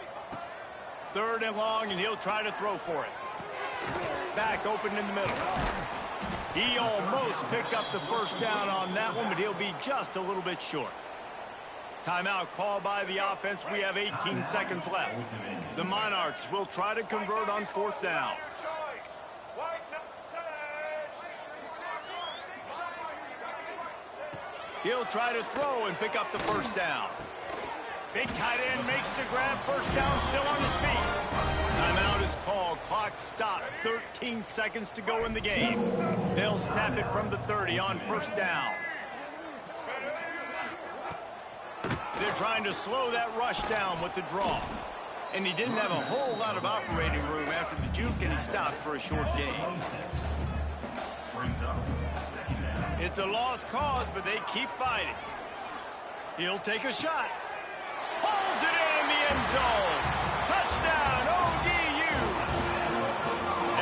S1: 3rd and long, and he'll try to throw for it. Back open in the middle. He almost picked up the 1st down on that one, but he'll be just a little bit short. Timeout called by the offense. We have 18 seconds left. The Monarchs will try to convert on 4th down. He'll try to throw and pick up the 1st down. Big tight end makes the grab. 1st down, still on his feet. Timeout is called. Clock stops. 13 seconds to go in the game. They'll snap it from the 30 on 1st down. They're trying to slow that rush down with the draw. And he didn't have a whole lot of operating room after the juke, and he stopped for a short gain. It's a lost cause, but they keep fighting. He'll take a shot. Pulls it in the end zone. Touchdown, ODU.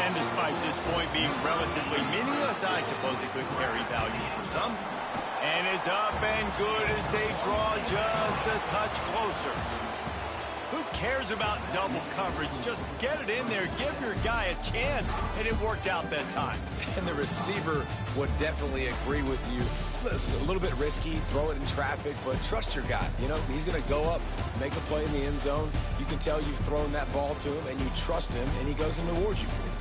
S1: And despite this point being relatively meaningless, I suppose it could carry value for some. And it's up and good as they draw just a touch closer. Who cares about double coverage? Just get it in there. Give your guy a chance. And it worked out that time.
S3: And the receiver would definitely agree with you. It's a little bit risky, throw it in traffic, but trust your guy. You know, he's going to go up, make a play in the end zone. You can tell you've thrown that ball to him, and you trust him, and he goes and rewards you for it.